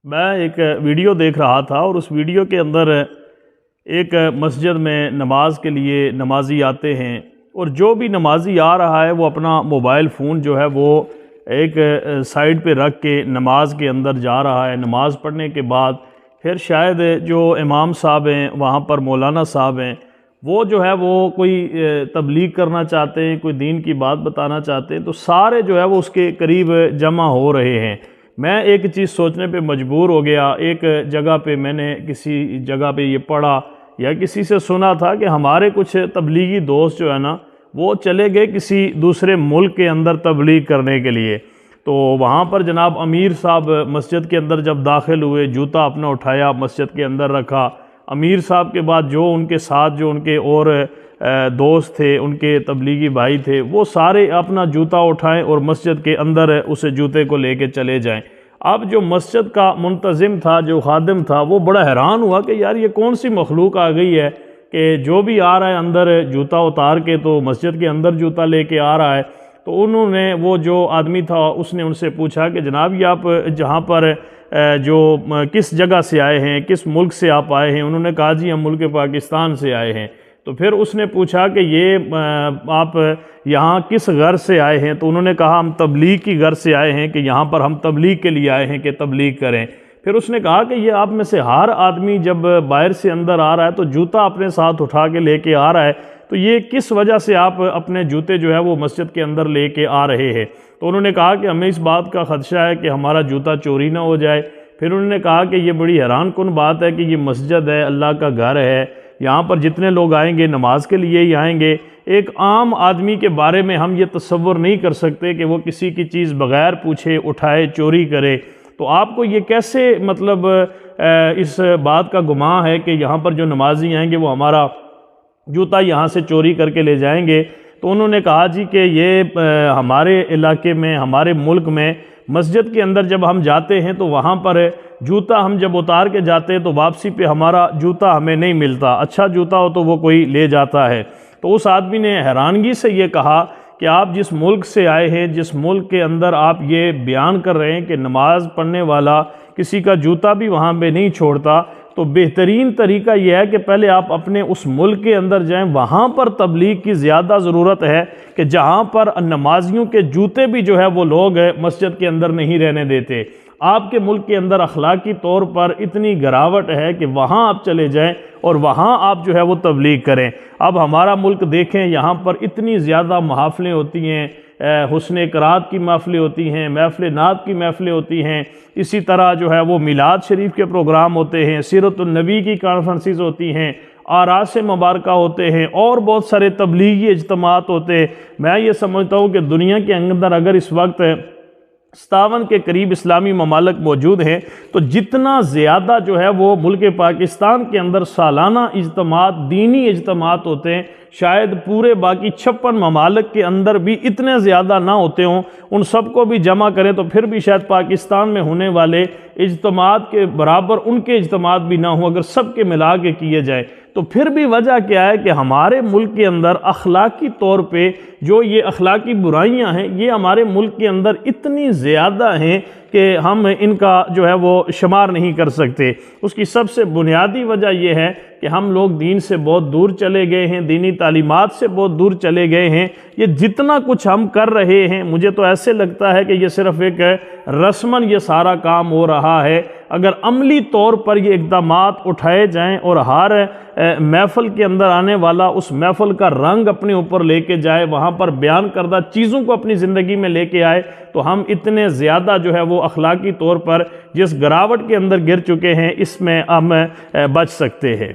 میں ایک ویڈیو دیکھ رہا تھا اور اس ویڈیو کے اندر ایک مسجد میں نماز کے لیے نمازی آتے ہیں اور جو بھی نمازی آ رہا ہے وہ اپنا موبائل فون جو ہے وہ ایک سائیڈ پہ رکھ کے نماز کے اندر جا رہا ہے۔ نماز پڑھنے کے بعد پھر شاید جو امام صاحب ہیں وہاں پر مولانا صاحب ہیں وہ جو ہے وہ کوئی تبلیغ کرنا چاہتے ہیں، کوئی دین کی بات بتانا چاہتے ہیں، تو سارے جو ہے وہ اس کے قریب جمع ہو رہے ہیں۔ میں ایک چیز سوچنے پہ مجبور ہو گیا۔ ایک جگہ پہ میں نے کسی جگہ پہ یہ پڑھا یا کسی سے سنا تھا کہ ہمارے کچھ تبلیغی دوست جو ہے نا وہ چلے گئے کسی دوسرے ملک کے اندر تبلیغ کرنے کے لیے، تو وہاں پر جناب امیر صاحب مسجد کے اندر جب داخل ہوئے، جوتا اپنا اٹھایا، مسجد کے اندر رکھا۔ امیر صاحب کے بعد جو ان کے ساتھ جو ان کے اور دوست تھے، ان کے تبلیغی بھائی تھے، وہ سارے اپنا جوتا اٹھائیں اور مسجد کے اندر اس جوتے کو لے کے چلے جائیں۔ اب جو مسجد کا منتظم تھا، جو خادم تھا، وہ بڑا حیران ہوا کہ یار یہ کون سی مخلوق آ گئی ہے کہ جو بھی آ رہا ہے اندر جوتا اتار کے تو مسجد کے اندر جوتا لے کے آ رہا ہے۔ تو انہوں نے، وہ جو آدمی تھا اس نے ان سے پوچھا کہ جناب یہ آپ جہاں پر جو کس جگہ سے آئے ہیں، کس ملک سے آپ آئے ہیں؟ انہوں نے کہا جی ہم ملک پاکستان سے آئے ہیں۔ تو پھر اس نے پوچھا کہ یہ آپ یہاں کس غرض سے آئے ہیں؟ تو انہوں نے کہا ہم تبلیغ کی غرض سے آئے ہیں کہ یہاں پر ہم تبلیغ کے لیے آئے ہیں کہ تبلیغ کریں۔ پھر اس نے کہا کہ یہ آپ میں سے ہر آدمی جب باہر سے اندر آ رہا ہے تو جوتا اپنے ساتھ اٹھا کے لے کے آ رہا ہے، تو یہ کس وجہ سے آپ اپنے جوتے جو ہے وہ مسجد کے اندر لے کے آ رہے ہیں؟ تو انہوں نے کہا کہ ہمیں اس بات کا خدشہ ہے کہ ہمارا جوتا چوری نہ ہو جائے۔ پھر انہوں نے کہا کہ یہ بڑی حیران کن بات ہے کہ یہ مسجد ہے، اللہ کا گھر ہے، یہاں پر جتنے لوگ آئیں گے نماز کے لیے ہی آئیں گے۔ ایک عام آدمی کے بارے میں ہم یہ تصور نہیں کر سکتے کہ وہ کسی کی چیز بغیر پوچھے اٹھائے چوری کرے۔ تو آپ کو یہ کیسے مطلب اس بات کا گمان ہے کہ یہاں پر جو نمازی آئیں گے وہ ہمارا جوتا یہاں سے چوری کر کے لے جائیں گے؟ تو انہوں نے کہا جی کہ یہ ہمارے علاقے میں، ہمارے ملک میں مسجد کے اندر جب ہم جاتے ہیں تو وہاں پر جوتا ہم جب اتار کے جاتے ہیں تو واپسی پہ ہمارا جوتا ہمیں نہیں ملتا، اچھا جوتا ہو تو وہ کوئی لے جاتا ہے۔ تو اس آدمی نے حیرانگی سے یہ کہا کہ آپ جس ملک سے آئے ہیں، جس ملک کے اندر آپ یہ بیان کر رہے ہیں کہ نماز پڑھنے والا کسی کا جوتا بھی وہاں پہ نہیں چھوڑتا، تو بہترین طریقہ یہ ہے کہ پہلے آپ اپنے اس ملک کے اندر جائیں، وہاں پر تبلیغ کی زیادہ ضرورت ہے کہ جہاں پر نمازیوں کے جوتے بھی جو ہے وہ لوگ مسجد کے اندر نہیں رہنے دیتے۔ آپ کے ملک کے اندر اخلاقی طور پر اتنی گراوٹ ہے کہ وہاں آپ چلے جائیں اور وہاں آپ جو ہے وہ تبلیغ کریں۔ اب ہمارا ملک دیکھیں، یہاں پر اتنی زیادہ محافلیں ہوتی ہیں، حسن قرات کی محفلیں ہوتی ہیں، محفل نعت کی محفلیں ہوتی ہیں، اسی طرح جو ہے وہ میلاد شریف کے پروگرام ہوتے ہیں، سیرت النبی کی کانفرنسز ہوتی ہیں، آراس مبارکہ ہوتے ہیں، اور بہت سارے تبلیغی اجتماعات ہوتے ہیں۔ میں یہ سمجھتا ہوں کہ دنیا کے اندر اگر اس وقت 57 کے قریب اسلامی ممالک موجود ہیں تو جتنا زیادہ جو ہے وہ ملک پاکستان کے اندر سالانہ اجتماعات، دینی اجتماعات ہوتے ہیں، شاید پورے باقی 56 ممالک کے اندر بھی اتنے زیادہ نہ ہوتے ہوں۔ ان سب کو بھی جمع کریں تو پھر بھی شاید پاکستان میں ہونے والے اجتماعات کے برابر ان کے اجتماعات بھی نہ ہوں اگر سب کے ملا کے کیے جائیں۔ تو پھر بھی وجہ کیا ہے کہ ہمارے ملک کے اندر اخلاقی طور پہ جو یہ اخلاقی برائیاں ہیں یہ ہمارے ملک کے اندر اتنی زیادہ ہیں کہ ہم ان کا جو ہے وہ شمار نہیں کر سکتے۔ اس کی سب سے بنیادی وجہ یہ ہے کہ ہم لوگ دین سے بہت دور چلے گئے ہیں، دینی تعلیمات سے بہت دور چلے گئے ہیں۔ یہ جتنا کچھ ہم کر رہے ہیں مجھے تو ایسے لگتا ہے کہ یہ صرف ایک رسماً یہ سارا کام ہو رہا ہے۔ اگر عملی طور پر یہ اقدامات اٹھائے جائیں اور ہر محفل کے اندر آنے والا اس محفل کا رنگ اپنے اوپر لے کے جائے، وہاں پر بیان کردہ چیزوں کو اپنی زندگی میں لے کے آئے، تو ہم اتنے زیادہ جو ہے وہ اخلاقی طور پر جس گراوٹ کے اندر گر چکے ہیں اس میں ہم بچ سکتے ہیں۔